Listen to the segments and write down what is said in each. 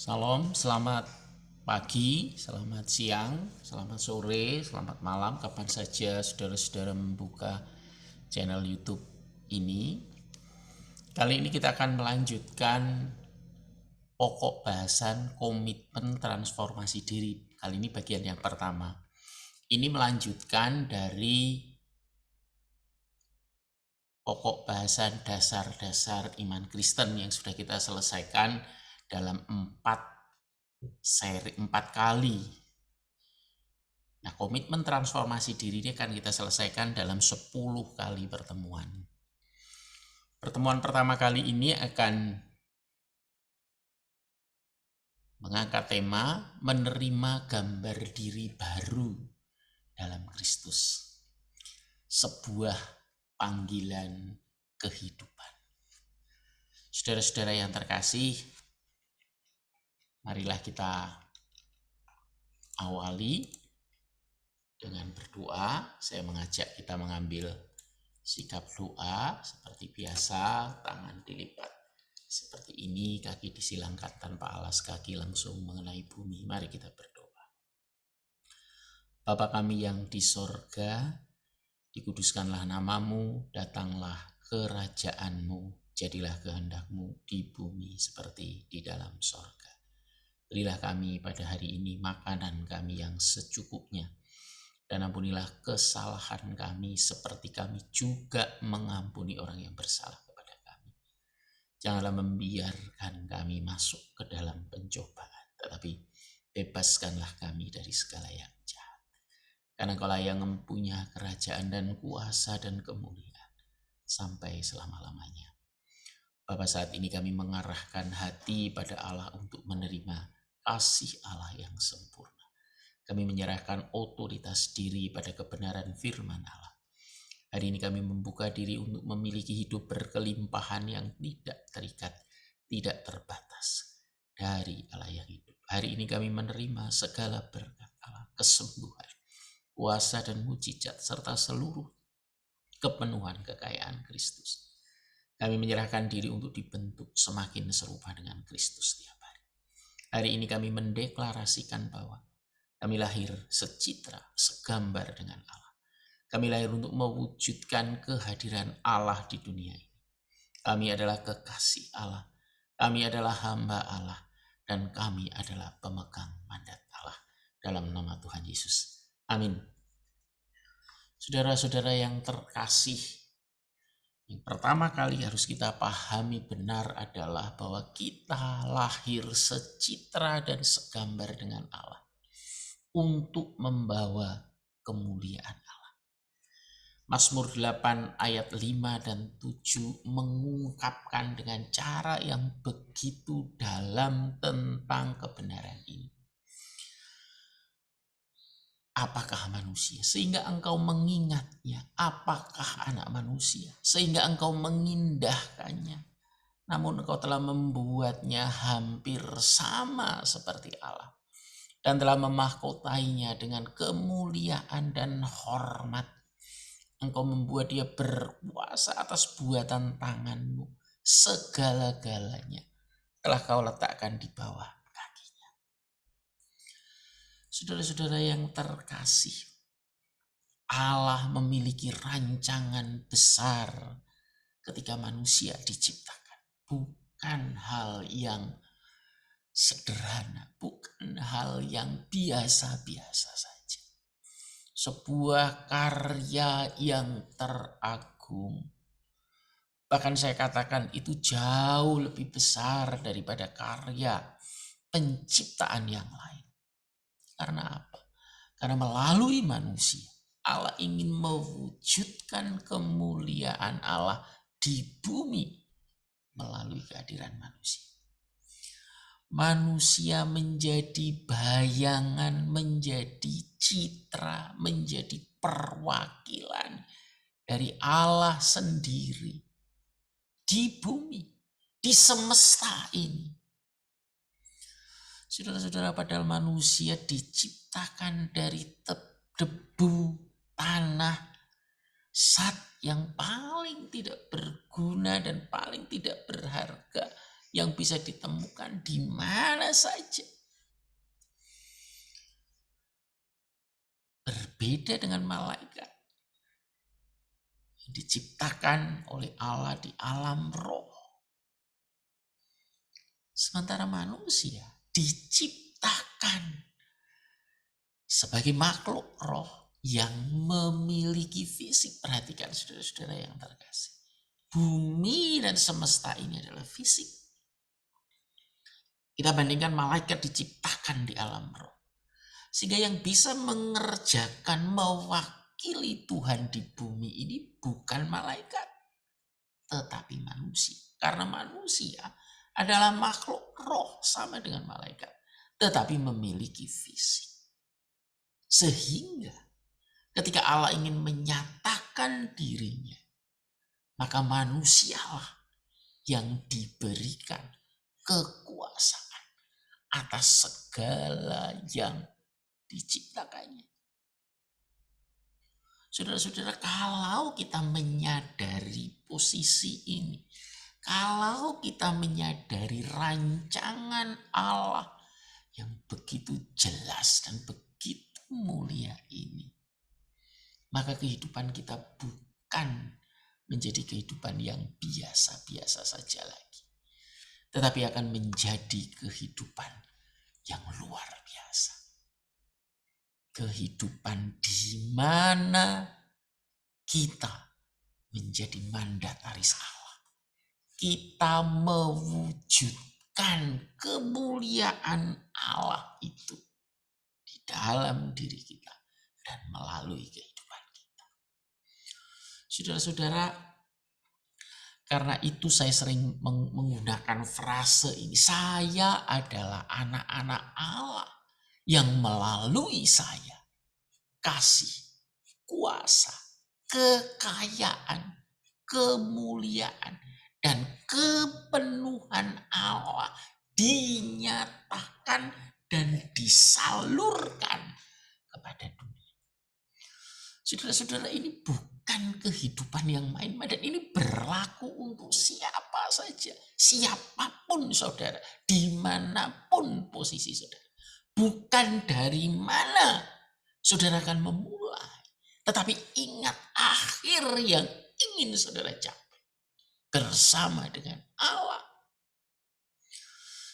Salam, selamat pagi, selamat siang, selamat sore, selamat malam, kapan saja saudara-saudara membuka channel YouTube ini. Kali ini kita akan melanjutkan pokok bahasan komitmen transformasi diri. Kali ini bagian yang pertama. Ini melanjutkan dari pokok bahasan dasar-dasar iman Kristen yang sudah kita selesaikan dalam 4 kali. Nah, komitmen transformasi diri ini akan kita selesaikan dalam 10 kali pertemuan. Pertemuan pertama kali ini akan mengangkat tema menerima gambar diri baru dalam Kristus. Sebuah panggilan kehidupan. Saudara-saudara yang terkasih, marilah kita awali dengan berdoa. Saya mengajak kita mengambil sikap doa seperti biasa, tangan dilipat seperti ini, kaki disilangkan tanpa alas kaki langsung mengenai bumi. Mari kita berdoa. Bapa kami yang di sorga, dikuduskanlah namamu, datanglah kerajaanmu, jadilah kehendakmu di bumi seperti di dalam sorga. Berilah kami pada hari ini makanan kami yang secukupnya, dan ampunilah kesalahan kami seperti kami juga mengampuni orang yang bersalah kepada kami. Janganlah membiarkan kami masuk ke dalam pencobaan, tetapi bebaskanlah kami dari segala yang jahat. Karena Engkaulah yang mempunyai kerajaan dan kuasa dan kemuliaan sampai selama-lamanya. Bapa, saat ini kami mengarahkan hati pada Allah untuk menerima kasih Allah yang sempurna. Kami menyerahkan otoritas diri pada kebenaran firman Allah. Hari ini kami membuka diri untuk memiliki hidup berkelimpahan yang tidak terikat, tidak terbatas dari Allah yang hidup. Hari ini kami menerima segala berkat Allah, kesembuhan, kuasa dan mujizat, serta seluruh kepenuhan kekayaan Kristus. Kami menyerahkan diri untuk dibentuk semakin serupa dengan Kristus setiap hari. Hari ini kami mendeklarasikan bahwa kami lahir secitra, segambar dengan Allah. Kami lahir untuk mewujudkan kehadiran Allah di dunia ini. Kami adalah kekasih Allah. Kami adalah hamba Allah. Dan kami adalah pemegang mandat Allah. Dalam nama Tuhan Yesus. Amin. Saudara-saudara yang terkasih, yang pertama kali harus kita pahami benar adalah bahwa kita lahir secitra dan segambar dengan Allah untuk membawa kemuliaan Allah. Mazmur 8 ayat 5 dan 7 mengungkapkan dengan cara yang begitu dalam tentang kebenaran ini. Apakah manusia sehingga engkau mengingatnya? Apakah anak manusia sehingga engkau mengindahkannya? Namun engkau telah membuatnya hampir sama seperti Allah, dan telah memahkotainya dengan kemuliaan dan hormat. Engkau membuat dia berkuasa atas buatan tanganmu. Segala-galanya telah kau letakkan di bawah kakinya. Saudara-saudara yang terkasih, Allah memiliki rancangan besar ketika manusia diciptakan. Bukan hal yang sederhana, bukan hal yang biasa-biasa saja. Sebuah karya yang teragung. Bahkan saya katakan itu jauh lebih besar daripada karya penciptaan yang lain. Karena apa? Karena melalui manusia, Allah ingin mewujudkan kemuliaan Allah di bumi melalui kehadiran manusia. Manusia menjadi bayangan, menjadi citra, menjadi perwakilan dari Allah sendiri di bumi, di semesta ini. Saudara-saudara, padahal manusia diciptakan dari debu, tanah, zat yang paling tidak berguna dan paling tidak berharga yang bisa ditemukan di mana saja. Berbeda dengan malaikat yang diciptakan oleh Allah di alam roh. Sementara manusia diciptakan sebagai makhluk roh yang memiliki fisik. Perhatikan saudara-saudara yang terkasih. Bumi dan semesta ini adalah fisik. Kita bandingkan malaikat diciptakan di alam roh. Sehingga yang bisa mengerjakan, mewakili Tuhan di bumi ini bukan malaikat, tetapi manusia. Karena manusia adalah makhluk roh sama dengan malaikat, tetapi memiliki fisik. Sehingga ketika Allah ingin menyatakan dirinya, maka manusialah yang diberikan kekuasaan atas segala yang diciptakannya. Saudara-saudara, kalau kita menyadari posisi ini, kalau kita menyadari rancangan Allah yang begitu jelas dan begitu mulia ini, maka kehidupan kita bukan menjadi kehidupan yang biasa-biasa saja lagi, tetapi akan menjadi kehidupan yang luar biasa. Kehidupan di mana kita menjadi mandataris Allah. Kita mewujudkan kemuliaan Allah itu di dalam diri kita dan melalui kehidupan kita. Saudara-saudara, karena itu saya sering menggunakan frase ini. Saya adalah anak-anak Allah yang melalui saya kasih, kuasa, kekayaan, kemuliaan, dan kepenuhan Allah dinyatakan dan disalurkan kepada dunia. Saudara-saudara, ini bukan kehidupan yang main-main, dan ini berlaku untuk siapa saja, siapapun saudara, dimanapun posisi saudara. Bukan dari mana saudara akan memulai, tetapi ingat akhir yang ingin saudara capai bersama dengan Allah.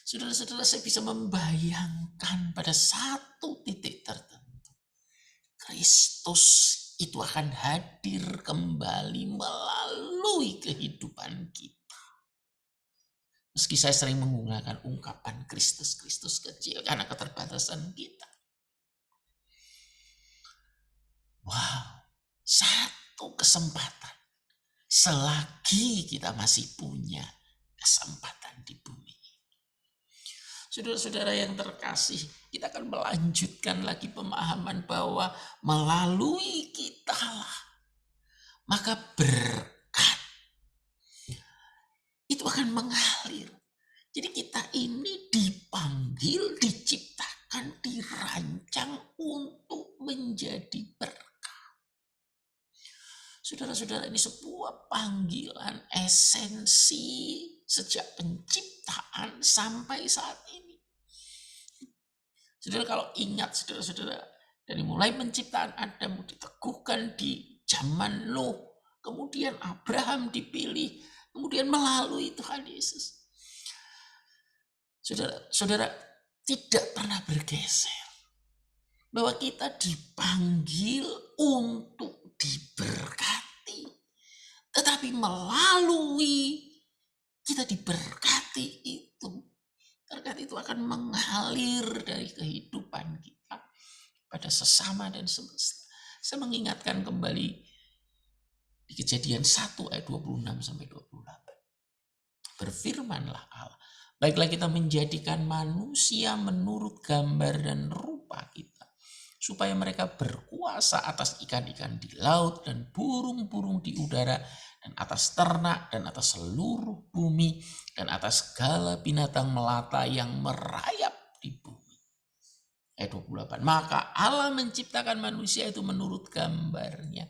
Saudara-saudara, saya bisa membayangkan pada satu titik tertentu, Kristus itu akan hadir kembali melalui kehidupan kita. Meski saya sering menggunakan ungkapan Kristus kecil karena keterbatasan kita. Wow, satu kesempatan selagi kita masih punya kesempatan di bumi. Saudara-saudara yang terkasih, kita akan melanjutkan lagi pemahaman bahwa melalui kitalah maka berkat itu akan mengalir. Jadi kita ini dipanggil, diciptakan, dirancang untuk menjadi berkat. Saudara-saudara, ini sebuah panggilan esensi sejak penciptaan sampai saat ini. Saudara, kalau ingat saudara-saudara, dari mulai penciptaan Adam diteguhkan di zaman Nuh, kemudian Abraham dipilih, kemudian melalui Tuhan Yesus. Saudara, tidak pernah bergeser. Bahwa kita dipanggil untuk diberkati. Tetapi melalui kita diberkati itu, berkat itu akan mengalir dari kehidupan kita pada sesama dan semesta. Saya mengingatkan kembali di Kejadian 1 ayat 26 sampai 28. Berfirmanlah Allah, baiklah kita menjadikan manusia menurut gambar dan rupa kita, supaya mereka berkuasa atas ikan-ikan di laut dan burung-burung di udara, dan atas ternak, dan atas seluruh bumi, dan atas segala binatang melata yang merayap di bumi. Ayat 28. Maka Allah menciptakan manusia itu menurut gambarnya.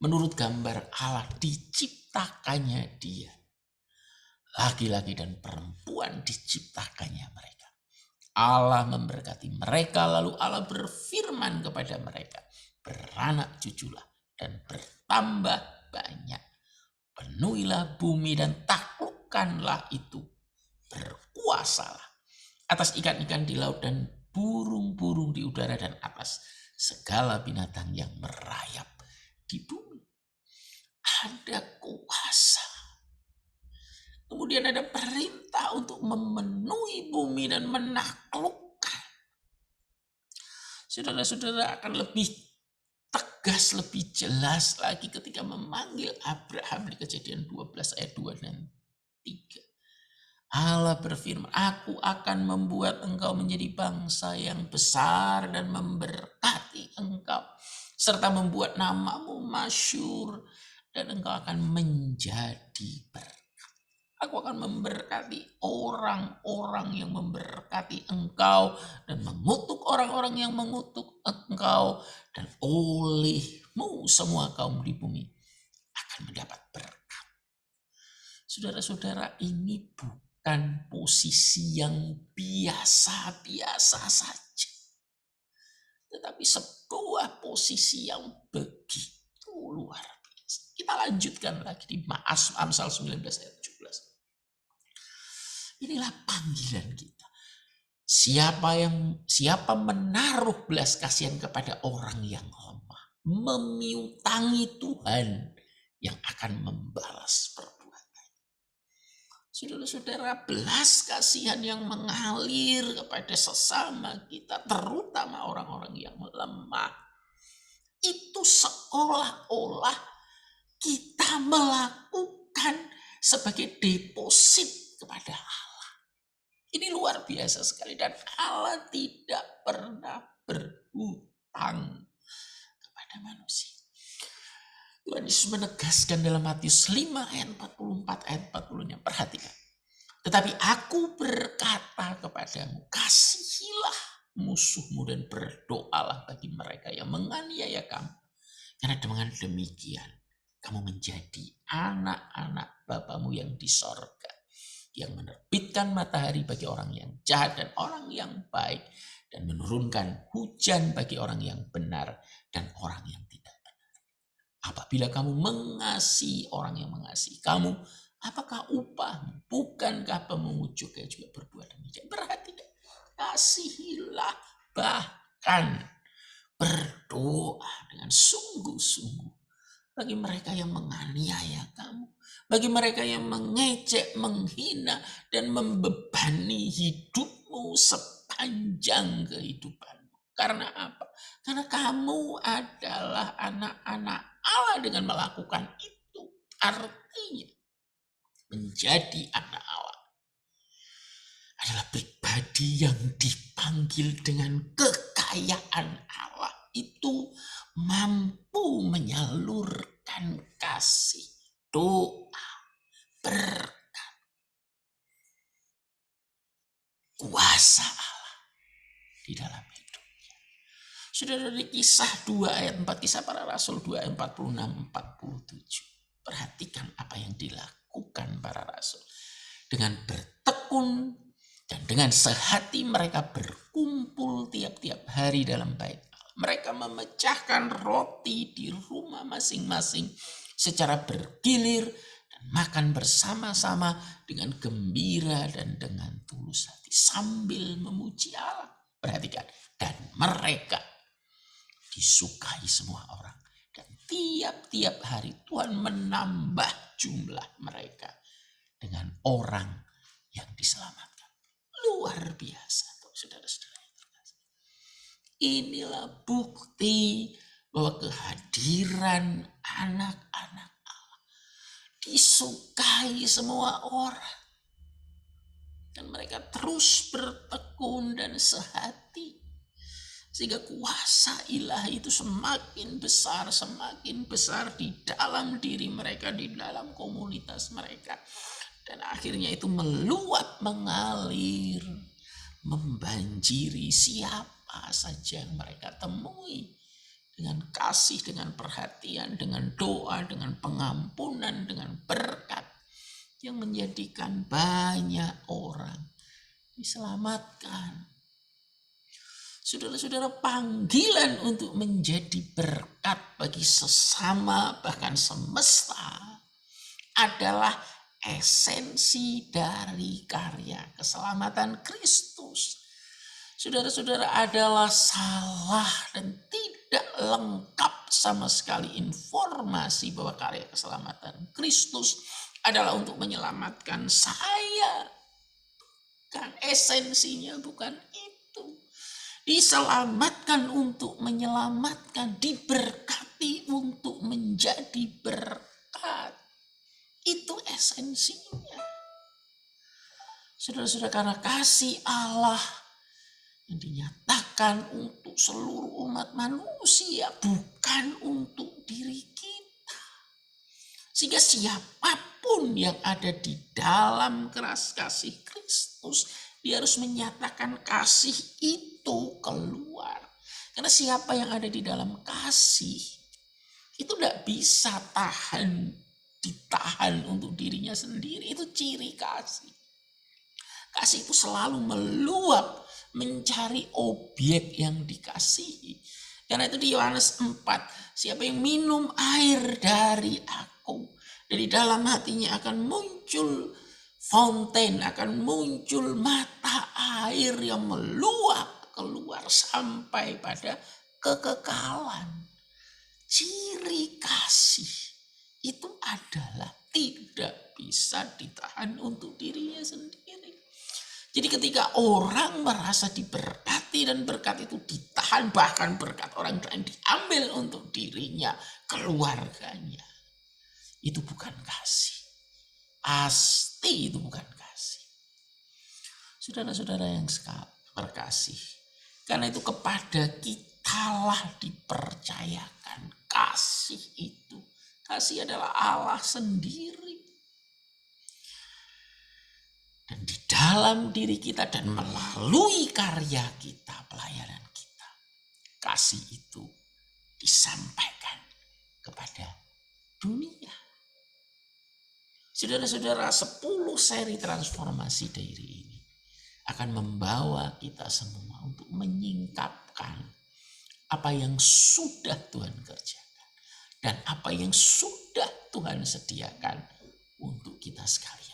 Menurut gambar Allah diciptakannya dia. Laki-laki dan perempuan ketentuan diciptakannya mereka. Allah memberkati mereka, lalu Allah berfirman kepada mereka, beranak cuculah dan bertambah banyak. Penuhilah bumi dan taklukkanlah itu. Berkuasalah atas ikan-ikan di laut dan burung-burung di udara dan atas segala binatang yang merayap di bumi. Ada kuasa. Kemudian ada perintah untuk memenuhi bumi dan menaklukkan. Saudara-saudara akan lebih tegas, lebih jelas lagi ketika memanggil Abraham di Kejadian 12 ayat 2 dan 3. Allah berfirman, aku akan membuat engkau menjadi bangsa yang besar dan memberkati engkau, serta membuat namamu masyhur, dan engkau akan menjadi berkat. Aku akan memberkati orang-orang yang memberkati engkau dan mengutuk orang-orang yang mengutuk engkau, dan olehmu semua kaum di bumi akan mendapat berkat. Saudara-saudara, ini bukan posisi yang biasa-biasa saja, tetapi sebuah posisi yang begitu luar biasa. Kita lanjutkan lagi di Amsal 19 ayat 17. Inilah panggilan kita. Siapa menaruh belas kasihan kepada orang yang lemah, memiutangi Tuhan yang akan membalas perbuatan. Saudara-saudara, belas kasihan yang mengalir kepada sesama kita, terutama orang-orang yang lemah, itu seolah-olah kita melakukan sebagai deposit kepada Allah. Ini luar biasa sekali, dan Allah tidak pernah berhutang kepada manusia. Tuhan Yesus menegaskan dalam Matius 5 ayat 44 ayat 40-nya. Perhatikan. Tetapi aku berkata kepadamu, kasihilah musuhmu dan berdoalah bagi mereka yang menganiaya kamu. Karena dengan demikian kamu menjadi anak-anak Bapamu yang di sorga, yang menerbitkan matahari bagi orang yang jahat dan orang yang baik, dan menurunkan hujan bagi orang yang benar dan orang yang tidak benar. Apabila kamu mengasihi orang yang mengasihi kamu, apakah upahmu? Bukankah pemungut cukai juga berbuat demikian? Perhatikan, kasihilah, bahkan berdoa dengan sungguh-sungguh bagi mereka yang menganiaya kamu, bagi mereka yang mengejek, menghina, dan membebani hidupmu sepanjang kehidupanmu. Karena apa? Karena kamu adalah anak-anak Allah dengan melakukan itu. Artinya, menjadi anak Allah adalah pribadi yang dipanggil dengan kekayaan Allah. Itu mampu menyalurkan kasih, doa, berkat, kuasa Allah di dalam hidupnya. Saudara, di Kisah 2 ayat 4, Kisah Para Rasul 2 ayat 46-47. Perhatikan apa yang dilakukan para rasul. Dengan bertekun dan dengan sehati mereka berkumpul tiap-tiap hari dalam bait Allah. Mereka memecahkan roti di rumah masing-masing secara bergilir dan makan bersama-sama dengan gembira dan dengan tulus hati sambil memuji Allah. Perhatikan, dan mereka disukai semua orang, dan tiap-tiap hari Tuhan menambah jumlah mereka dengan orang yang diselamatkan. Luar biasa, saudara-saudara. Inilah bukti bahwa kehadiran anak-anak Allah disukai semua orang. Dan mereka terus bertekun dan sehati. Sehingga kuasa ilahi itu semakin besar di dalam diri mereka, di dalam komunitas mereka. Dan akhirnya itu meluap, mengalir, membanjiri siapa saja yang mereka temui. Dengan kasih, dengan perhatian, dengan doa, dengan pengampunan, dengan berkat. Yang menjadikan banyak orang diselamatkan. Saudara-saudara, panggilan untuk menjadi berkat bagi sesama bahkan semesta adalah esensi dari karya keselamatan Kristus. Saudara-saudara, adalah salah dan tidak lengkap sama sekali informasi bahwa karya keselamatan Kristus adalah untuk menyelamatkan saya. Kan esensinya bukan itu. Diselamatkan untuk menyelamatkan, diberkati untuk menjadi berkat. Itu esensinya. Saudara-saudara, karena kasih Allah yang dinyatakan untuk seluruh umat manusia, bukan untuk diri kita. Sehingga siapapun yang ada di dalam keras kasih Kristus, dia harus menyatakan kasih itu keluar. Karena siapa yang ada di dalam kasih, itu tidak bisa ditahan untuk dirinya sendiri. Itu ciri kasih. Kasih itu selalu meluap, mencari objek yang dikasihi. Karena itu di Yohanes 4, siapa yang minum air dari aku, dari dalam hatinya akan muncul fountain, akan muncul mata air yang meluap keluar sampai pada kekekalan. Ciri kasih itu adalah tidak bisa ditahan untuk dirinya sendiri. Jadi ketika orang merasa diberkati dan berkat itu ditahan, bahkan berkat orang lain diambil untuk dirinya, keluarganya, itu bukan kasih. Pasti itu bukan kasih. Saudara-saudara yang berkasih, karena itu kepada kitalah dipercayakan kasih itu. Kasih adalah Allah sendiri. Dan di dalam diri kita dan melalui karya kita, pelayanan kita, kasih itu disampaikan kepada dunia. Saudara-saudara, 10 seri transformasi diri ini akan membawa kita semua untuk menyingkapkan apa yang sudah Tuhan kerjakan dan apa yang sudah Tuhan sediakan untuk kita sekalian.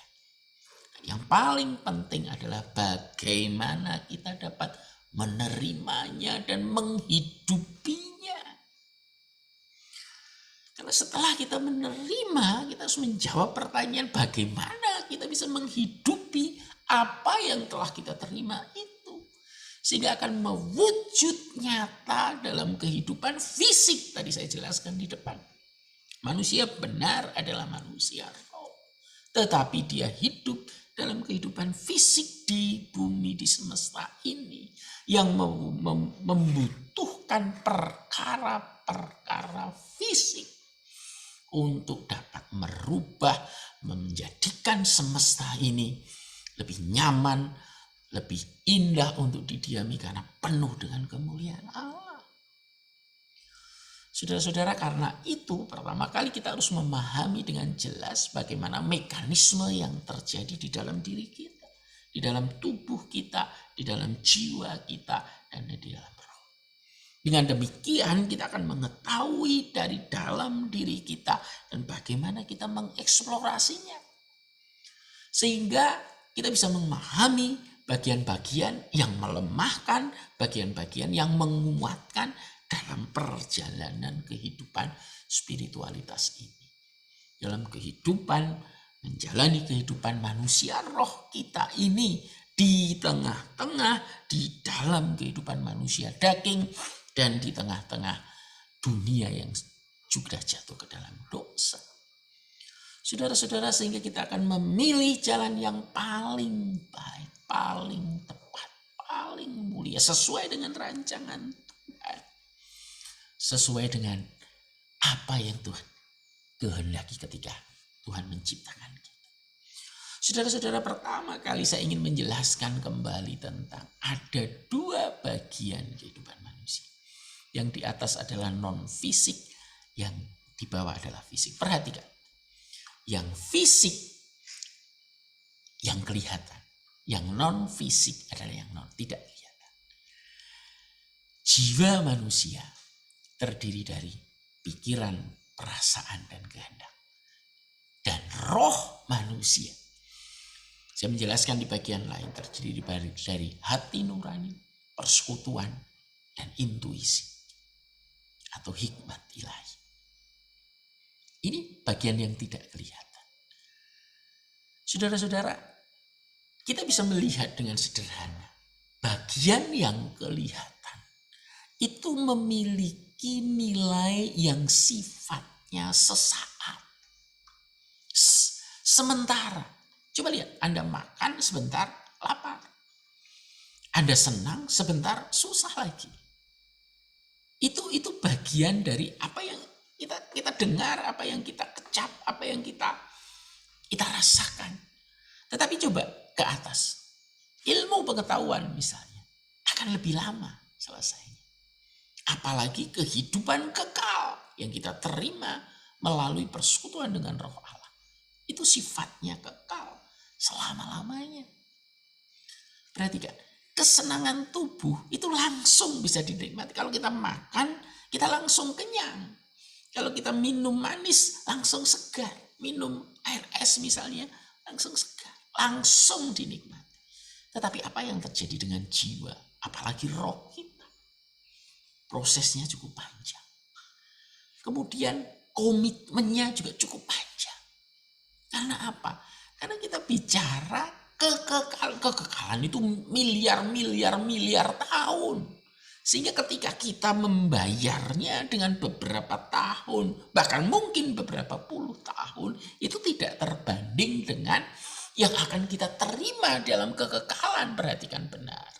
Yang paling penting adalah bagaimana kita dapat menerimanya dan menghidupinya. Karena setelah kita menerima, kita harus menjawab pertanyaan bagaimana kita bisa menghidupi apa yang telah kita terima itu. Sehingga akan mewujud nyata dalam kehidupan fisik. Tadi saya jelaskan di depan. Manusia benar adalah manusia roh. Tetapi dia hidup dalam kehidupan fisik di bumi, di semesta ini, yang membutuhkan perkara-perkara fisik untuk dapat merubah, menjadikan semesta ini lebih nyaman, lebih indah untuk didiami karena penuh dengan kemuliaan Allah. Saudara-saudara, karena itu pertama kali kita harus memahami dengan jelas bagaimana mekanisme yang terjadi di dalam diri kita, di dalam tubuh kita, di dalam jiwa kita, dan di dalam roh. Dengan demikian kita akan mengetahui dari dalam diri kita dan bagaimana kita mengeksplorasinya. Sehingga kita bisa memahami bagian-bagian yang melemahkan, bagian-bagian yang menguatkan dalam perjalanan kehidupan spiritualitas ini. Dalam kehidupan, menjalani kehidupan manusia roh kita ini di tengah-tengah, di dalam kehidupan manusia daging, dan di tengah-tengah dunia yang sudah jatuh ke dalam dosa. Saudara-saudara, sehingga kita akan memilih jalan yang paling baik, paling tepat, paling mulia, sesuai dengan rancangan Tuhan. Sesuai dengan apa yang Tuhan kehendaki ketika Tuhan menciptakan kita. Saudara-saudara, pertama kali saya ingin menjelaskan kembali tentang ada 2 bagian kehidupan manusia. Yang di atas adalah non-fisik, yang di bawah adalah fisik. Perhatikan, yang fisik, yang kelihatan. Yang non fisik adalah yang tidak kelihatan. Jiwa manusia terdiri dari pikiran, perasaan, dan kehendak. Dan roh manusia, saya menjelaskan di bagian lain, terdiri dari hati nurani, persekutuan, dan intuisi atau hikmat ilahi. Ini bagian yang tidak kelihatan. Saudara-saudara, kita bisa melihat dengan sederhana. Bagian yang kelihatan itu memiliki nilai yang sifatnya sesaat. Sementara, coba lihat, Anda makan sebentar lapar. Anda senang sebentar susah lagi. Itu bagian dari apa yang kita dengar, apa yang kita kecap, apa yang kita rasakan. Tetapi coba ke atas. Ilmu pengetahuan misalnya akan lebih lama selesainya. Apalagi kehidupan kekal yang kita terima melalui persekutuan dengan Roh Allah. Itu sifatnya kekal selama-lamanya. Perhatikan, kesenangan tubuh itu langsung bisa dinikmati. Kalau kita makan, kita langsung kenyang. Kalau kita minum manis, langsung segar. Minum air es misalnya, langsung segar. Langsung dinikmati. Tetapi apa yang terjadi dengan jiwa, apalagi roh kita? Prosesnya cukup panjang. Kemudian komitmennya juga cukup panjang. Karena apa? Karena kita bicara kekekalan itu miliar tahun. Sehingga ketika kita membayarnya dengan beberapa tahun, bahkan mungkin beberapa puluh tahun, itu tidak terbanding dengan yang akan kita terima dalam kekekalan. Perhatikan benar.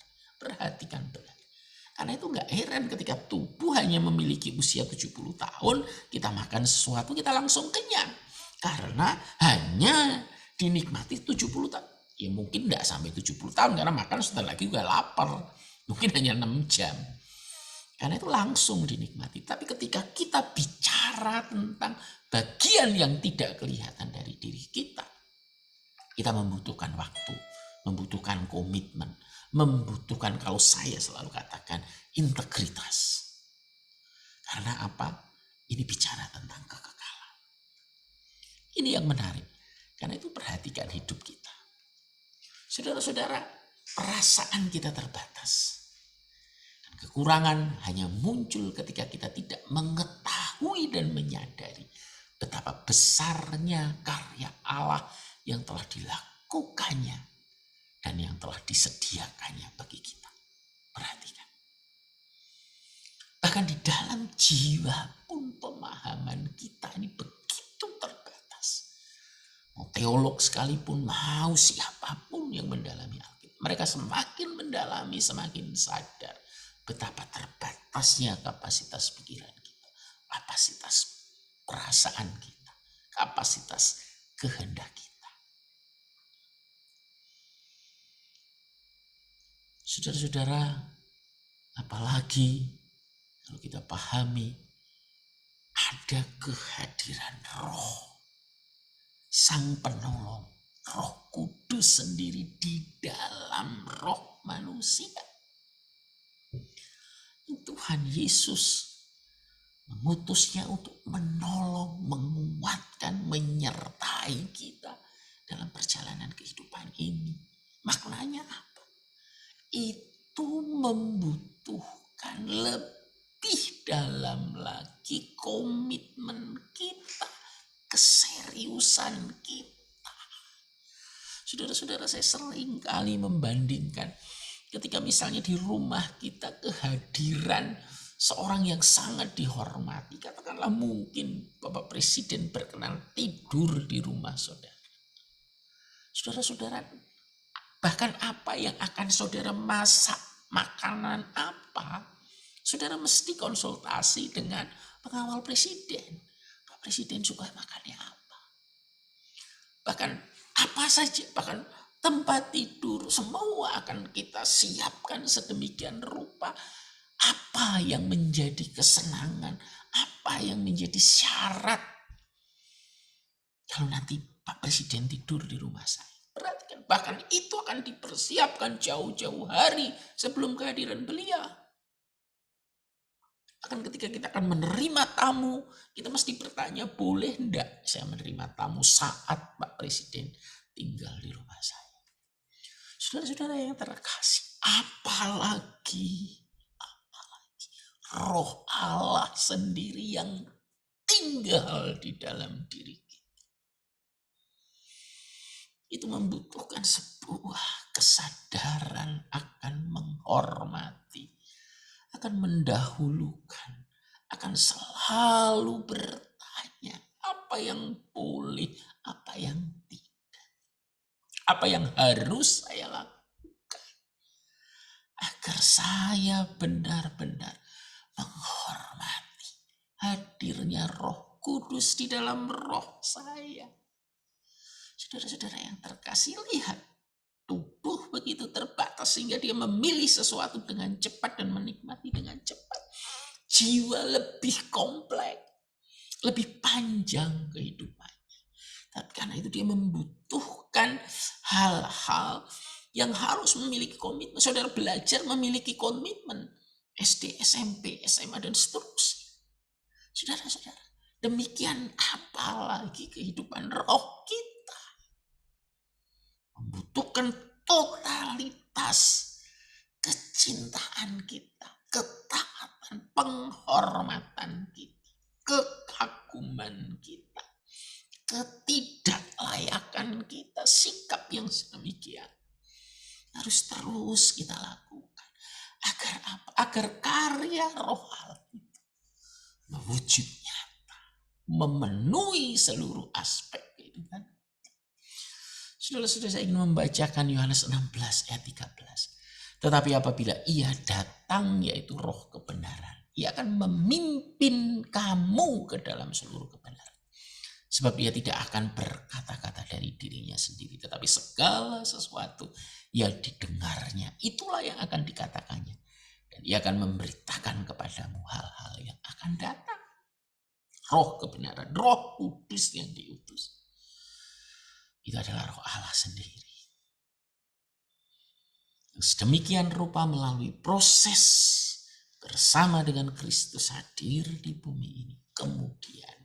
Karena itu gak heran ketika tubuh hanya memiliki usia 70 tahun, kita makan sesuatu, kita langsung kenyang. Karena hanya dinikmati 70 tahun. Ya mungkin tidak sampai 70 tahun karena makan sebentar lagi juga lapar. Mungkin hanya 6 jam. Karena itu langsung dinikmati. Tapi ketika kita bicara tentang bagian yang tidak kelihatan dari diri kita membutuhkan waktu, membutuhkan komitmen, membutuhkan, kalau saya selalu katakan, integritas. Karena apa? Ini bicara tentang kekekalan. Ini yang menarik. Karena itu perhatikan hidup kita. Saudara-saudara, perasaan kita terbatas. Dan kekurangan hanya muncul ketika kita tidak mengetahui dan menyadari betapa besarnya karya Allah yang telah dilakukannya dan yang telah disediakannya bagi kita. Perhatikan. Bahkan di dalam jiwa pun pemahaman kita ini begitu terbatas. Mau teolog sekalipun, mau siapapun yang mendalami Alkitab, mereka semakin mendalami, semakin sadar betapa terbatasnya kapasitas pikiran kita, kapasitas perasaan kita, kapasitas kehendak kita. Saudara-saudara, apalagi kalau kita pahami ada kehadiran Roh, Sang Penolong, Roh Kudus sendiri di dalam roh manusia. Tuhan Yesus mengutusnya untuk menolong, menguatkan, menyertai kita dalam perjalanan kehidupan ini. Maknanya apa? Itu membutuhkan lebih dalam lagi komitmen kita, keseriusan kita. Saudara-saudara, saya sering kali membandingkan ketika misalnya di rumah kita kehadiran seorang yang sangat dihormati, katakanlah mungkin Bapak Presiden berkenan tidur di rumah saudara. Saudara-saudara, bahkan apa yang akan saudara masak, makanan apa, saudara mesti konsultasi dengan pengawal presiden. Pak Presiden suka makannya apa? Bahkan apa saja, bahkan tempat tidur, semua akan kita siapkan sedemikian rupa. Apa yang menjadi kesenangan, apa yang menjadi syarat kalau nanti Pak Presiden tidur di rumah saya. Perhatikan Bahkan itu akan dipersiapkan jauh-jauh hari sebelum kehadiran beliau. Akan ketika kita akan menerima tamu, kita mesti bertanya, boleh enggak saya menerima tamu saat Pak Presiden tinggal di rumah saya? Saudara-saudara yang terkasih, apalagi Roh Allah sendiri yang tinggal di dalam diri kita. Itu membutuhkan sebuah kesadaran akan menghormati, akan mendahulukan, akan selalu bertanya apa yang boleh, apa yang tidak, apa yang harus saya lakukan agar saya benar-benar menghormati hadirnya Roh Kudus di dalam roh saya. Saudara-saudara yang terkasih, lihat, tubuh begitu terbatas sehingga dia memilih sesuatu dengan cepat dan menikmati dengan cepat. Jiwa lebih kompleks, lebih panjang kehidupannya. Tapi karena itu dia membutuhkan hal-hal yang harus memiliki komitmen. Saudara belajar memiliki komitmen. SD, SMP, SMA, dan seterusnya. Saudara-saudara, demikian apalagi kehidupan roh kita. Membutuhkan totalitas kecintaan kita, ketaatan, penghormatan kita, kekaguman kita, ketidaklayakan kita, sikap yang sedemikian harus terus kita lakukan. Agar apa? Agar karya roh Allah itu mewujud nyata, memenuhi seluruh aspek kehidupan. Saudara-saudara, saya ingin membacakan Yohanes 16 ayat 13. Tetapi apabila ia datang, yaitu roh kebenaran, ia akan memimpin kamu ke dalam seluruh kebenaran. Sebab ia tidak akan berkata-kata dari dirinya sendiri, tetapi segala sesuatu yang didengarnya, itulah yang akan dikatakannya. Dan ia akan memberitakan kepadamu hal-hal yang akan datang. Roh kebenaran, Roh Kudus yang diutus, itu adalah roh Allah sendiri. Yang sedemikian rupa melalui proses bersama dengan Kristus hadir di bumi ini. Kemudian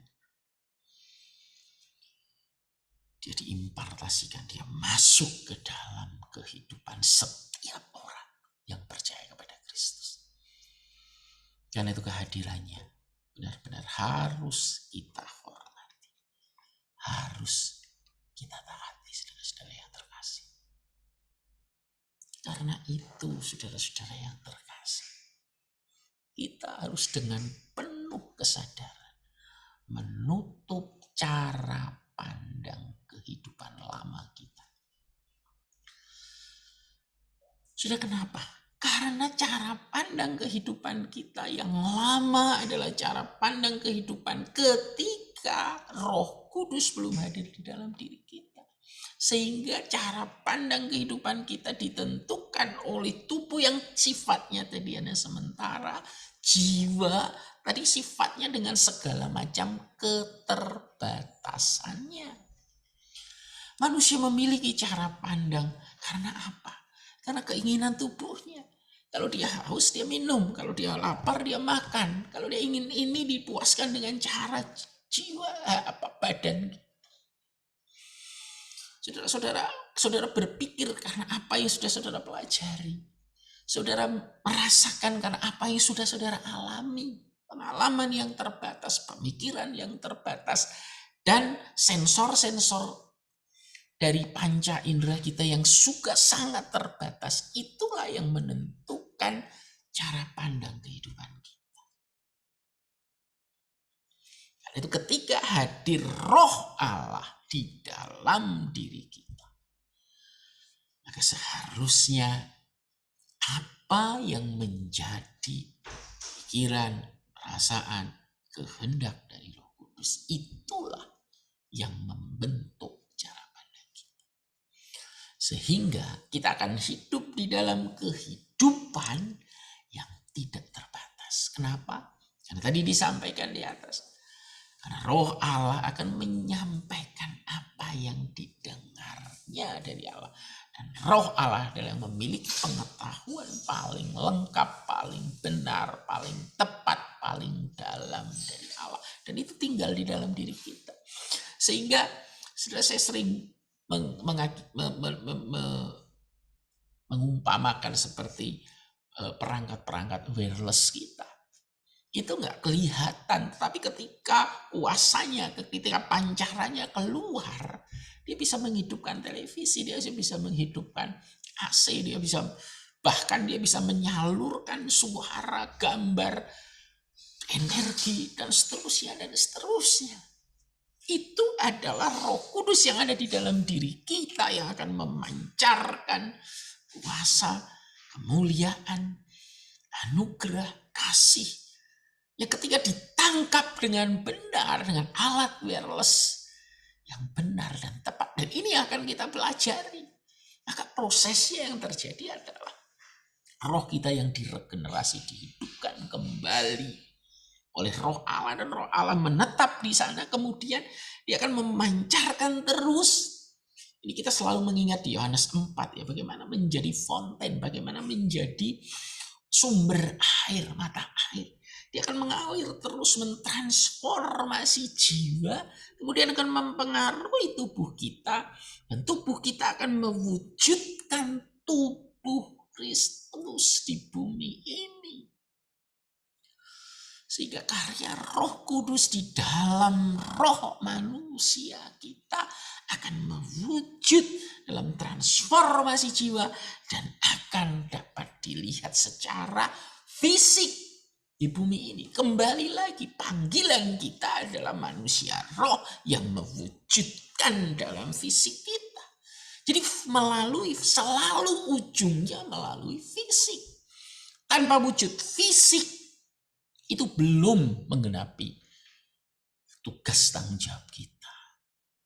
dia diimpartasikan, dia masuk ke dalam kehidupan setiap orang yang percaya kepada Kristus. Karena itu kehadirannya benar-benar harus kita hormati, harus kita taati, saudara-saudara yang terkasih. Karena itu, saudara-saudara yang terkasih, kita harus dengan penuh kesadaran menutup cara pandang kehidupan lama kita. Sudah kenapa? Karena cara pandang kehidupan kita yang lama adalah cara pandang kehidupan ketika Roh Kudus belum hadir di dalam diri kita. Sehingga cara pandang kehidupan kita ditentukan oleh tubuh yang sifatnya tadi hanya sementara, jiwa tadi sifatnya dengan segala macam keterbatasannya. Manusia memiliki cara pandang karena apa? Karena keinginan tubuhnya. Kalau dia haus, dia minum. Kalau dia lapar, dia makan. Kalau dia ingin ini dipuaskan dengan cara jiwa, badan. Saudara berpikir karena apa yang sudah saudara pelajari. Saudara merasakan karena apa yang sudah saudara alami. Pengalaman yang terbatas, pemikiran yang terbatas, dan sensor-sensor dari panca indera kita yang juga sangat terbatas, itulah yang menentukan cara pandang kehidupan kita. Karena itu ketika hadir Roh Allah di dalam diri kita, maka seharusnya apa yang menjadi pikiran, perasaan, kehendak dari Roh Kudus, itulah yang membentuk sehingga kita akan hidup di dalam kehidupan yang tidak terbatas. Kenapa? Karena tadi disampaikan di atas. Karena Roh Allah akan menyampaikan apa apa yang didengarnya dari Allah. Dan roh Allah adalah yang memiliki pengetahuan paling lengkap, paling benar, paling tepat, paling dalam dari Allah. Dan itu tinggal di dalam diri kita. Sehingga sudah saya sering mengumpamakan seperti perangkat-perangkat wireless kita. Itu nggak kelihatan, tapi ketika kuasanya, ketika pancarannya keluar, dia bisa menghidupkan televisi, dia bisa menghidupkan AC, bahkan dia bisa menyalurkan suara, gambar, energi, dan seterusnya, dan seterusnya. Itu adalah Roh Kudus yang ada di dalam diri kita yang akan memancarkan kuasa, kemuliaan, anugerah, kasih. Ya ketika ditangkap dengan benar, dengan alat wireless yang benar dan tepat. Dan ini akan kita pelajari. Maka prosesnya yang terjadi adalah roh kita yang diregenerasi, dihidupkan kembali oleh roh Allah. Dan roh Allah menetap di sana. Kemudian dia akan memancarkan terus. Ini kita selalu mengingat di Yohanes 4 ya. Bagaimana menjadi fonten, bagaimana menjadi sumber air, mata air. Dia akan mengalir terus, mentransformasi jiwa, kemudian akan mempengaruhi tubuh kita, dan tubuh kita akan mewujudkan tubuh Kristus di bumi ini. Sehingga karya Roh Kudus di dalam roh manusia kita akan mewujud dalam transformasi jiwa dan akan dapat dilihat secara fisik di bumi ini. Kembali lagi, panggilan kita adalah manusia roh yang mewujudkan dalam fisik kita. Jadi selalu ujungnya melalui fisik. Tanpa wujud fisik itu belum menggenapi tugas tanggung jawab kita.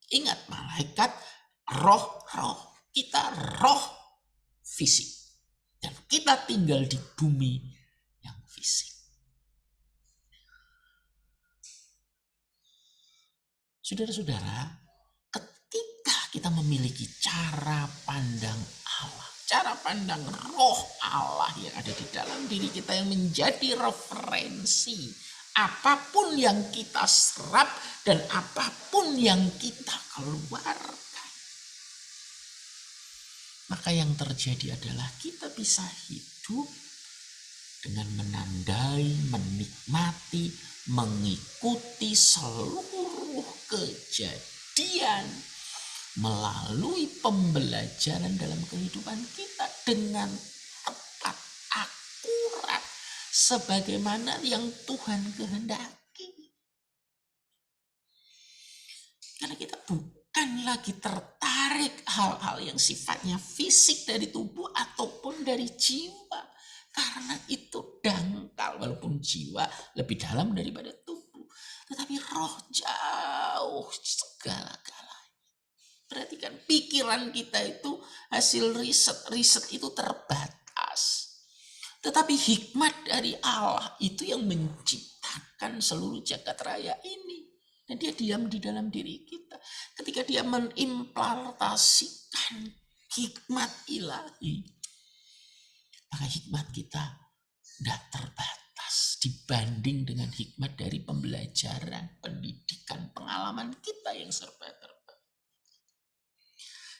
Ingat, malaikat roh, kita roh fisik. Dan kita tinggal di bumi yang fisik. Saudara-saudara, ketika kita memiliki cara pandang Allah, cara pandang roh Allah yang ada di dalam diri kita yang menjadi referensi, apapun yang kita serap dan apapun yang kita keluarkan, maka yang terjadi adalah kita bisa hidup dengan menandai, menikmati, mengikuti seluruh kejadian melalui pembelajaran dalam kehidupan kita dengan tepat, akurat, sebagaimana yang Tuhan kehendaki. Karena kita bukan lagi tertarik hal-hal yang sifatnya fisik dari tubuh ataupun dari jiwa. Karena itu dangkal, walaupun jiwa lebih dalam daripada tubuh. Tetapi roh jauh segala-galanya. Perhatikan, pikiran kita itu hasil riset itu terbatas. Tetapi hikmat dari Allah itu yang menciptakan seluruh jagat raya ini. Dan dia diam di dalam diri kita. Ketika dia mengimplementasikan hikmat ilahi, maka hikmat kita tidak terbatas dibanding dengan hikmat dari pembelajaran, pendidikan, pengalaman kita yang serba terbatas.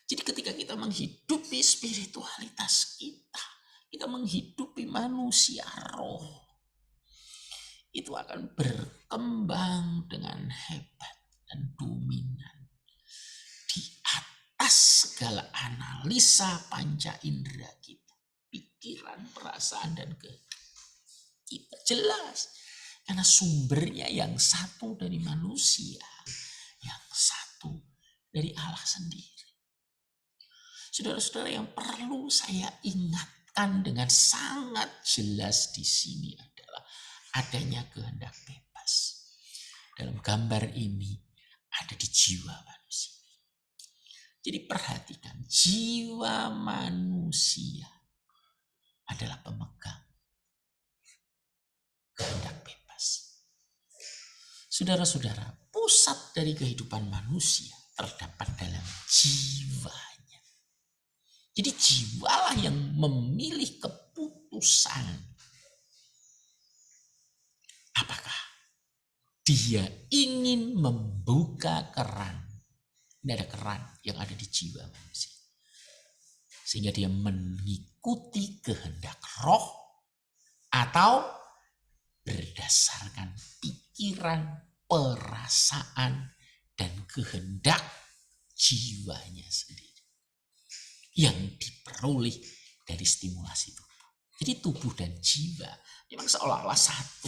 Jadi ketika kita menghidupi spiritualitas kita menghidupi manusia roh, itu akan berkembang dengan hebat dan dominan di atas segala analisa panca indera kita, pikiran, perasaan, dan kita. Jelas, karena sumbernya yang satu dari manusia, yang satu dari Allah sendiri. Saudara-saudara, yang perlu saya ingatkan dengan sangat jelas di sini adalah adanya kehendak bebas. Dalam gambar ini ada di jiwa manusia. Jadi perhatikan, jiwa manusia adalah pemegang kehendak bebas. Saudara-saudara, pusat dari kehidupan manusia terdapat dalam jiwanya. Jadi jiwalah yang memilih keputusan. Apakah dia ingin membuka keran? Ini ada keran yang ada di jiwa manusia. Sehingga dia mengikuti kehendak roh atau berdasarkan pikiran, perasaan, dan kehendak jiwanya sendiri yang diperoleh dari stimulasi tubuh. Jadi tubuh dan jiwa memang seolah-olah satu.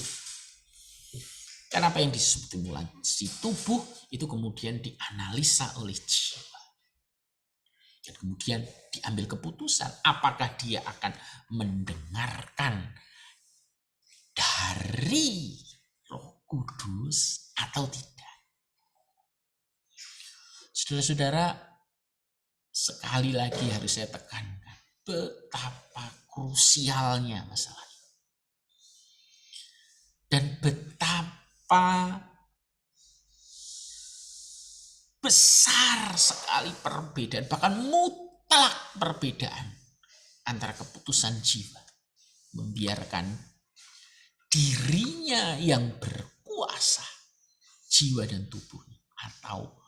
Karena apa yang disebut stimulasi tubuh itu kemudian dianalisa oleh jiwa. Dan kemudian diambil keputusan apakah dia akan mendengarkan dari Roh Kudus atau tidak. Saudara-saudara, sekali lagi harus saya tekankan betapa krusialnya masalah ini. Dan betapa besar sekali perbedaan, bahkan mutlak perbedaan antara keputusan jiwa membiarkan dirinya yang berkuasa, jiwa dan tubuhnya, atau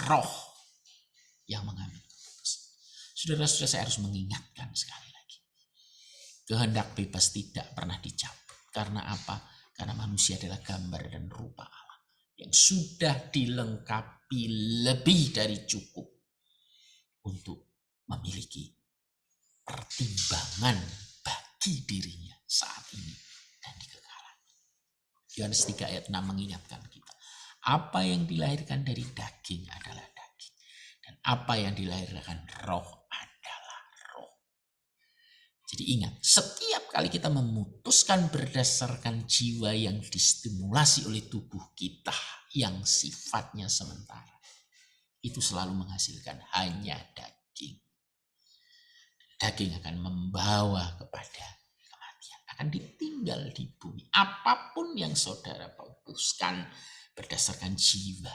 roh yang mengambil keputusan. Saudara-saudara, saya harus mengingatkan sekali lagi. Kehendak bebas tidak pernah dicabut. Karena apa? Karena manusia adalah gambar dan rupa Allah yang sudah dilengkapi lebih dari cukup untuk memiliki pertimbangan bagi dirinya saat ini dan di kekalahan. Yohanes 3 ayat 6 mengingatkan kita. Apa yang dilahirkan dari daging adalah daging. Dan apa yang dilahirkan roh adalah roh. Jadi ingat, setiap kali kita memutuskan berdasarkan jiwa yang distimulasi oleh tubuh kita yang sifatnya sementara, itu selalu menghasilkan hanya daging. Daging akan membawa kepada kematian, akan ditinggal di bumi. Apapun yang saudara putuskan berdasarkan jiwa,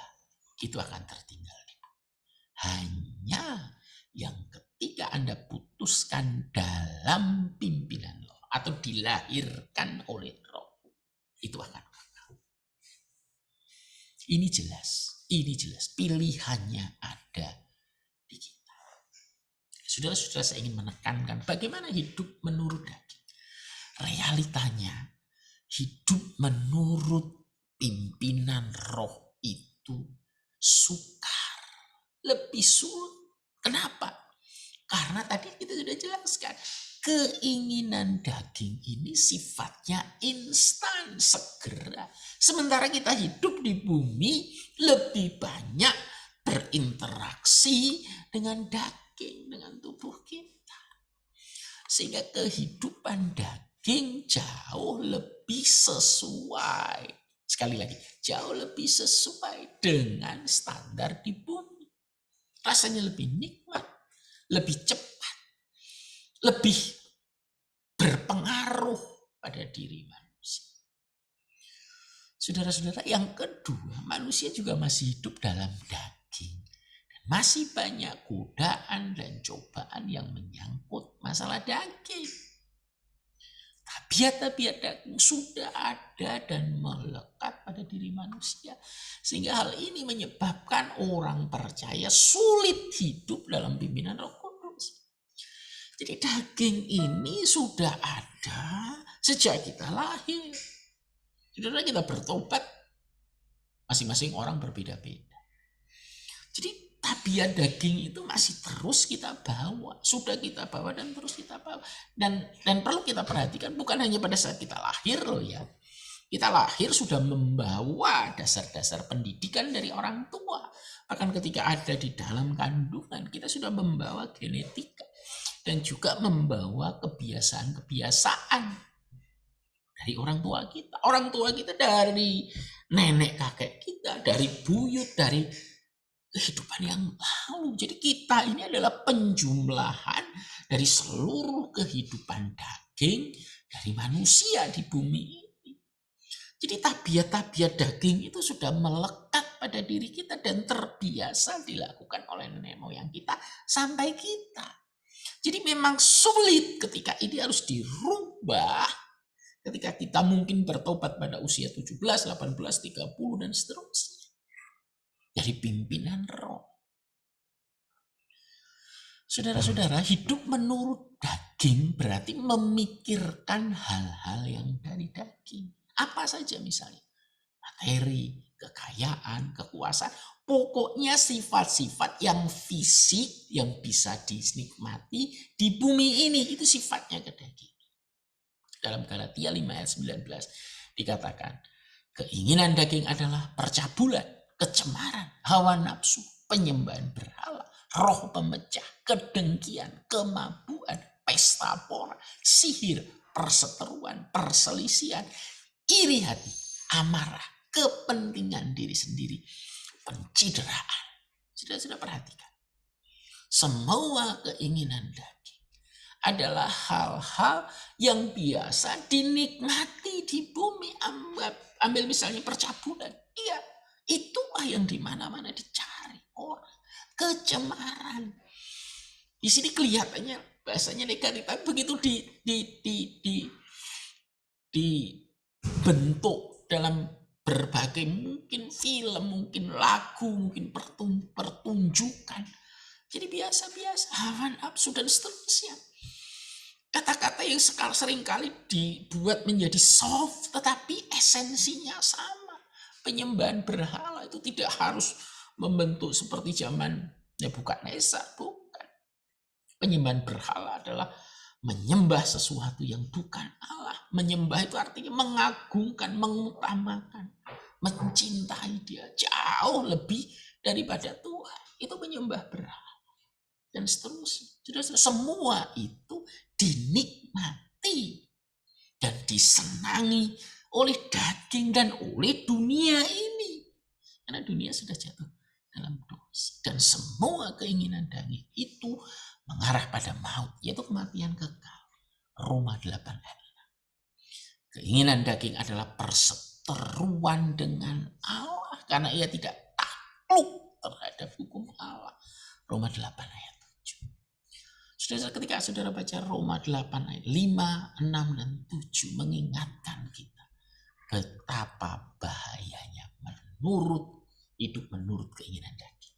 itu akan tertinggal di bumi. Hanya yang ketika Anda putuskan dalam pimpinan roh atau dilahirkan oleh roh, itu akan kekal. Ini jelas pilihannya ada di kita. Saudara-saudara, saya ingin menekankan bagaimana hidup menurut daging. Realitanya hidup menurut pimpinan roh itu sukar, lebih sulit. Kenapa? Karena tadi kita sudah jelaskan, keinginan daging ini sifatnya instan, segera. Sementara kita hidup di bumi lebih banyak berinteraksi dengan daging, dengan tubuh kita. Sehingga kehidupan daging jauh lebih sesuai. Sekali lagi, jauh lebih sesuai dengan standar di bumi. Rasanya lebih nikmat, lebih cepat, lebih berpengaruh pada diri manusia. Saudara-saudara, yang kedua, manusia juga masih hidup dalam daging. Dan masih banyak godaan dan cobaan yang menyangkut masalah daging. Tabiat-tabiat daging sudah ada dan melekat pada diri manusia. Sehingga hal ini menyebabkan orang percaya sulit hidup dalam pimpinan Roh Kudus. Jadi daging ini sudah ada sejak kita lahir. Saudara, kita bertobat, masing-masing orang berbeda-beda. Jadi tabiat daging itu masih terus kita bawa, sudah kita bawa dan terus kita bawa. Dan perlu kita perhatikan, bukan hanya pada saat kita lahir loh ya. Kita lahir sudah membawa dasar-dasar pendidikan dari orang tua. Bahkan ketika ada di dalam kandungan, kita sudah membawa genetika. Dan juga membawa kebiasaan-kebiasaan dari orang tua kita. Orang tua kita dari nenek kakek kita, dari buyut, dari kehidupan yang lalu. Jadi kita ini adalah penjumlahan dari seluruh kehidupan daging dari manusia di bumi ini. Jadi tabiat-tabiat daging itu sudah melekat pada diri kita dan terbiasa dilakukan oleh nenek moyang kita sampai kita. Jadi memang sulit ketika ini harus dirubah ketika kita mungkin bertobat pada usia 17, 18, 30 dan seterusnya. Dari pimpinan roh. Saudara-saudara, hidup menurut daging berarti memikirkan hal-hal yang dari daging. Apa saja misalnya? Materi, kekayaan, kekuasaan. Pokoknya sifat-sifat yang fisik yang bisa dinikmati di bumi ini. Itu sifatnya ke daging. Dalam Galatia 5 ayat 19 dikatakan, keinginan daging adalah percabulan, kecemaran, hawa nafsu, penyembahan berhala, roh pemecah, kedengkian, kemabuan, pesta pora, sihir, perseteruan, perselisihan, iri hati, amarah, kepentingan diri sendiri, pencideraan. Sudah perhatikan. Semua keinginan daging adalah hal-hal yang biasa dinikmati di bumi. Ambil misalnya percabulan. Iya, itulah yang di mana-mana dicari orang. Kecemaran. Di sini kelihatannya bahasanya negatif, tapi begitu dibentuk dalam berbagai mungkin film, mungkin lagu, mungkin pertunjukan. Jadi biasa-biasa, hawa nafsu dan seterusnya. Kata-kata yang seringkali dibuat menjadi soft, tetapi esensinya sama. Penyembahan berhala itu tidak harus membentuk seperti zaman Nebukadnezar, bukan. Penyembahan berhala adalah menyembah sesuatu yang bukan Allah. Menyembah itu artinya mengagungkan, mengutamakan, mencintai Dia jauh lebih daripada Tuhan. Itu menyembah berhala. Dan seterusnya. Semua itu dinikmati dan disenangi oleh daging dan oleh dunia ini. Karena dunia sudah jatuh dalam dosa. Dan semua keinginan daging itu mengarah pada maut, yaitu kematian kekal. Roma 8 ayat 6. Keinginan daging adalah perseteruan dengan Allah karena ia tidak takluk terhadap hukum Allah. Roma 8 ayat 7. Ketika saudara baca Roma 8 ayat 5, 6, dan 7 mengingatkan kita betapa bahayanya hidup menurut keinginan daging.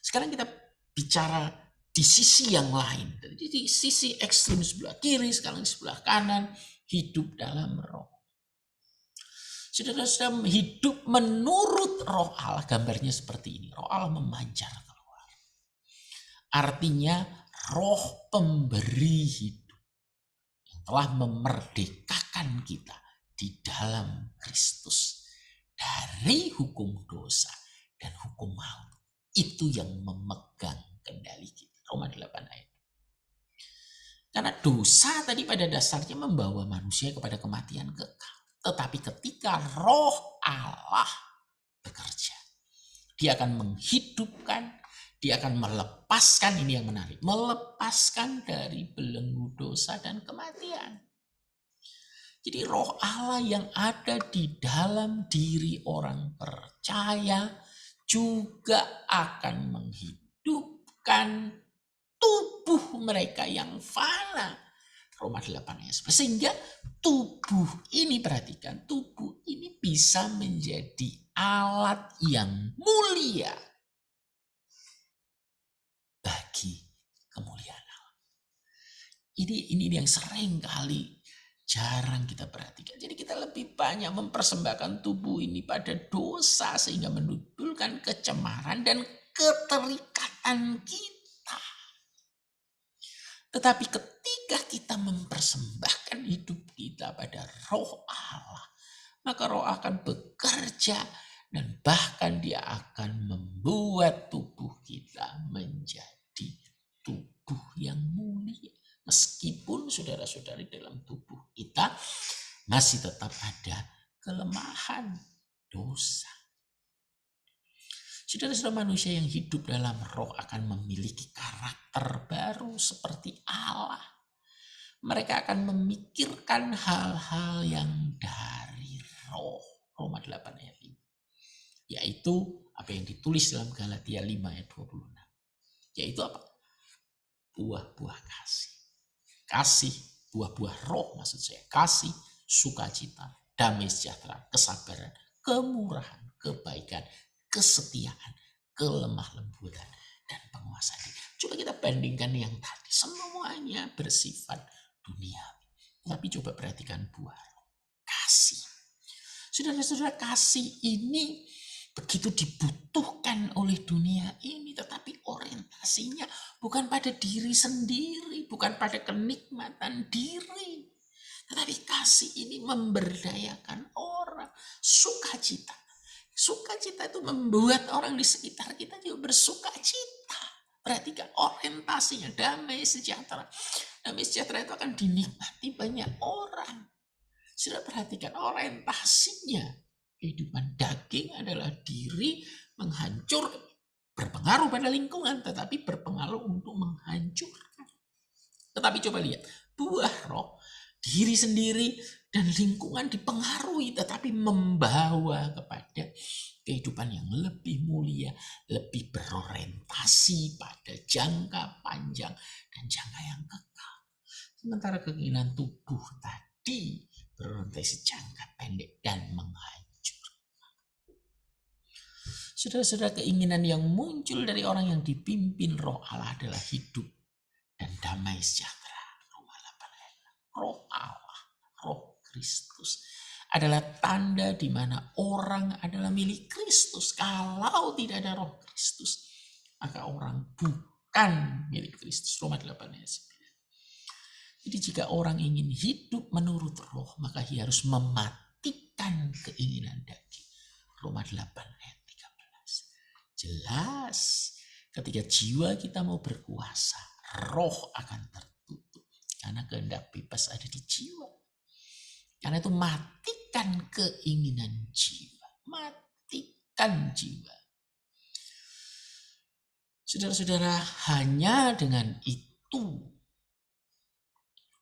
Sekarang kita bicara di sisi yang lain. Di sisi ekstrim sebelah kiri, sekarang sebelah kanan, hidup dalam roh. Saudara-saudara, hidup menurut roh Allah, gambarnya seperti ini. Roh Allah memancar keluar. Artinya roh pemberi hidup yang telah memerdekakan kita di dalam Kristus dari hukum dosa dan hukum maut. Itu yang memegang kendali kita. Roma 8 ayat. Karena dosa tadi pada dasarnya membawa manusia kepada kematian kekal. Tetapi ketika roh Allah bekerja, dia akan menghidupkan, dia akan melepaskan, ini yang menarik, melepaskan dari belenggu dosa dan kematian. Jadi roh Allah yang ada di dalam diri orang percaya juga akan menghidupkan tubuh mereka yang fana. Roma 8 ayat 11. Sehingga tubuh ini, perhatikan, tubuh ini bisa menjadi alat yang mulia bagi kemuliaan Allah. Ini yang sering kali jarang kita perhatikan. Jadi kita lebih banyak mempersembahkan tubuh ini pada dosa sehingga menimbulkan kecemaran dan keterikatan kita. Tetapi ketika kita mempersembahkan hidup kita pada roh Allah, maka roh akan bekerja dan bahkan dia akan membuat tubuh kita menjadi tubuh yang mulia. Meskipun saudara-saudari dalam tubuh kita masih tetap ada kelemahan dosa. Saudara-saudara, manusia yang hidup dalam roh akan memiliki karakter baru seperti Allah. Mereka akan memikirkan hal-hal yang dari roh. Roma 8 ayat 5. Yaitu apa yang ditulis dalam Galatia 5 ayat 26. Yaitu apa? Buah-buah kasih. Kasih, buah-buah roh maksud saya. Kasih, sukacita, damai sejahtera, kesabaran, kemurahan, kebaikan, kesetiaan, kelemah lembutan, dan penguasaan diri. Coba kita bandingkan yang tadi. Semuanya bersifat duniawi. Tapi coba perhatikan buah roh. Kasih. Saudara-saudara, kasih ini begitu dibutuhkan oleh dunia ini, tetapi orientasinya bukan pada diri sendiri, bukan pada kenikmatan diri, tetapi kasih ini memberdayakan orang. Sukacita, sukacita itu membuat orang di sekitar kita juga bersukacita. Perhatikan orientasinya, damai sejahtera. Damai sejahtera itu akan dinikmati banyak orang. Sudah perhatikan orientasinya. Kehidupan daging adalah diri menghancur, berpengaruh pada lingkungan, tetapi berpengaruh untuk menghancurkan. Tetapi coba lihat, buah roh, diri sendiri dan lingkungan dipengaruhi, tetapi membawa kepada kehidupan yang lebih mulia, lebih berorientasi pada jangka panjang dan jangka yang kekal. Sementara keinginan tubuh tadi berorientasi jangka pendek dan menghancurkan. Saudara-saudara, keinginan yang muncul dari orang yang dipimpin roh Allah adalah hidup dan damai sejahtera. Roma 8 roh Allah, roh Kristus adalah tanda di mana orang adalah milik Kristus. Kalau tidak ada roh Kristus, maka orang bukan milik Kristus. Roma 8 ayat 9. Jadi jika orang ingin hidup menurut roh, maka ia harus mematikan keinginan daging. Roma 8 ayat 13. Jelas, ketika jiwa kita mau berkuasa, roh akan tertutup. Karena kehendak bebas ada di jiwa. Karena itu matikan keinginan jiwa. Matikan jiwa. Saudara-saudara, hanya dengan itu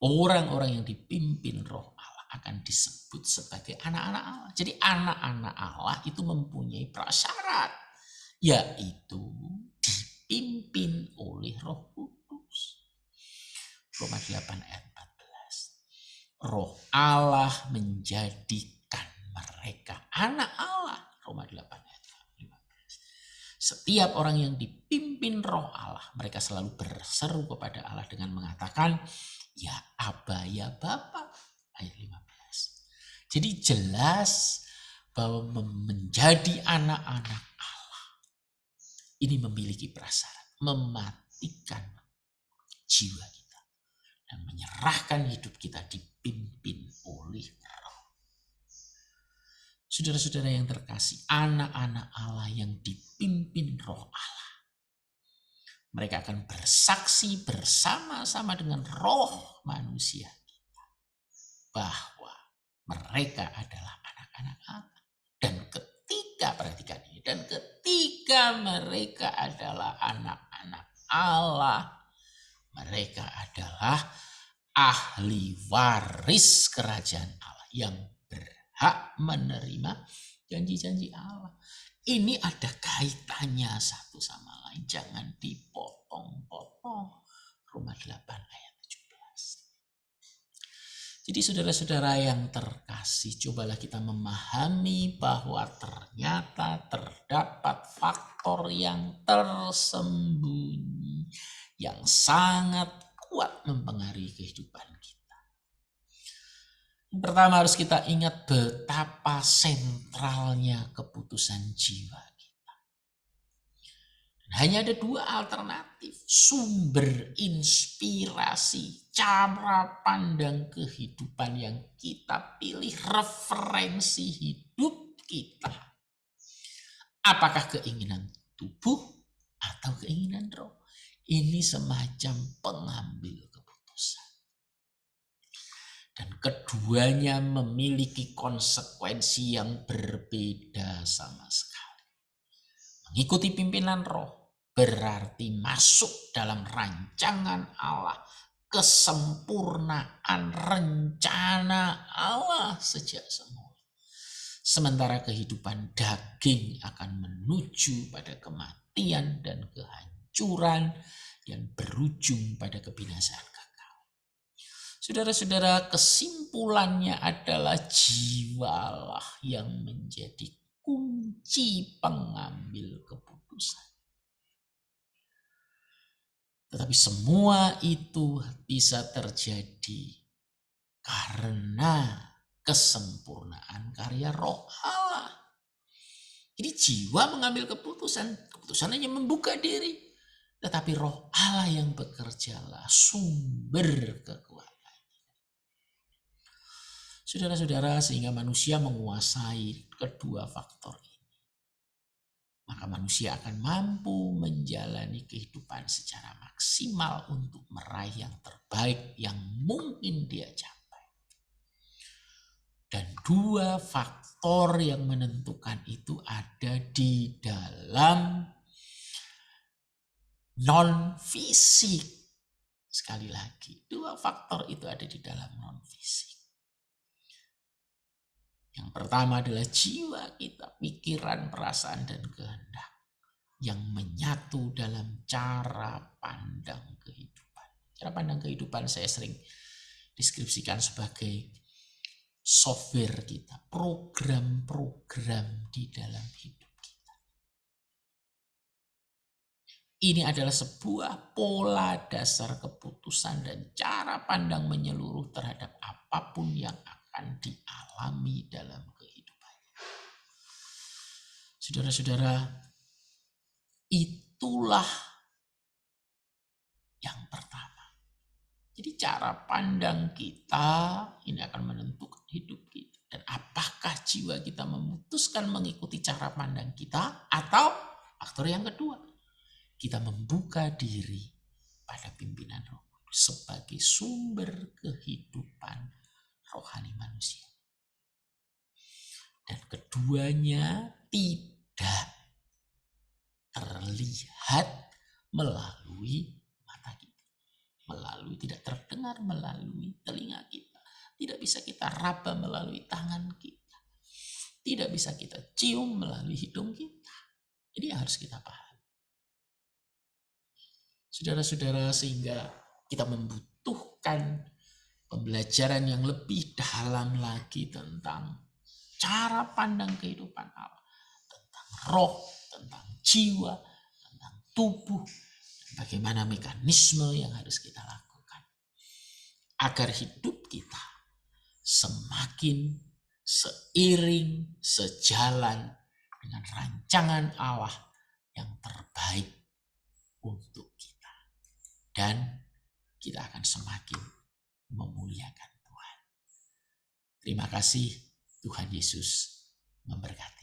orang-orang yang dipimpin roh Allah akan disebut sebagai anak-anak Allah. Jadi anak-anak Allah itu mempunyai prasyarat, yaitu dipimpin oleh Roh Kudus. Roma 8 ayat 14. Roh Allah menjadikan mereka anak Allah. Roma 8 ayat 15. Setiap orang yang dipimpin roh Allah, mereka selalu berseru kepada Allah dengan mengatakan, ya Aba, ya Bapa. Ayat 15. Jadi jelas bahwa menjadi anak-anak Allah ini memiliki prasyarat, mematikan jiwa kita dan menyerahkan hidup kita dipimpin oleh roh. Saudara-saudara yang terkasih, anak-anak Allah yang dipimpin roh Allah, mereka akan bersaksi bersama-sama dengan roh manusia kita bahwa mereka adalah anak-anak Allah. Dan ketika, perhatikan ini, dan ketika mereka adalah anak-anak Allah, mereka adalah ahli waris kerajaan Allah yang berhak menerima janji-janji Allah. Ini ada kaitannya satu sama lain. Jangan dipotong-potong. Roma 8 ayat 17. Jadi saudara-saudara yang terkasih, cobalah kita memahami bahwa ternyata terdapat faktor yang tersembunyi yang sangat kuat mempengaruhi kehidupan kita. Yang pertama, harus kita ingat betapa sentralnya keputusan jiwa kita. Dan hanya ada dua alternatif, sumber inspirasi, cara pandang kehidupan yang kita pilih, referensi hidup kita. Apakah keinginan tubuh atau keinginan roh? Ini semacam pengambil keputusan. Dan keduanya memiliki konsekuensi yang berbeda sama sekali. Mengikuti pimpinan roh berarti masuk dalam rancangan Allah, kesempurnaan rencana Allah sejak semula. sementara kehidupan daging akan menuju pada kematian dan kehancuran yang berujung pada kebinasaan kekal. Saudara-saudara, kesimpulannya adalah jiwalah yang menjadi kunci pengambil keputusan. Tetapi semua itu bisa terjadi karena kesempurnaan karya Roh Allah. Jadi jiwa mengambil keputusan hanya membuka diri. Tetapi Roh Allah yang bekerjalah sumber kekuatan. Saudara-saudara, sehingga manusia menguasai kedua faktor ini, maka manusia akan mampu menjalani kehidupan secara maksimal untuk meraih yang terbaik yang mungkin dia capai. Dan dua faktor yang menentukan itu ada di dalam non-fisik. Sekali lagi, dua faktor itu ada di dalam non-fisik. Yang pertama adalah jiwa kita, pikiran, perasaan, dan kehendak yang menyatu dalam cara pandang kehidupan. Cara pandang kehidupan saya sering deskripsikan sebagai software kita, program-program di dalam hidup kita. Ini adalah sebuah pola dasar keputusan dan cara pandang menyeluruh terhadap apapun yang akan dialami dalam kehidupan. Saudara-saudara, itulah yang pertama. Jadi cara pandang kita ini akan menentukan hidup kita. Dan apakah jiwa kita memutuskan mengikuti cara pandang kita, atau faktor yang kedua, kita membuka diri pada pimpinan Roh Kudus sebagai sumber kehidupan rohani manusia. Dan keduanya tidak terlihat melalui mata kita. Tidak terdengar melalui telinga kita. Tidak bisa kita raba melalui tangan kita. Tidak bisa kita cium melalui hidung kita. Ini harus kita paham. Saudara-saudara, sehingga kita membutuhkan pembelajaran yang lebih dalam lagi tentang cara pandang kehidupan Allah. Tentang roh, tentang jiwa, tentang tubuh. Bagaimana mekanisme yang harus kita lakukan agar hidup kita semakin seiring, sejalan dengan rancangan Allah yang terbaik untuk kita. Dan kita akan semakin memuliakan Tuhan. Terima kasih, Tuhan Yesus memberkati.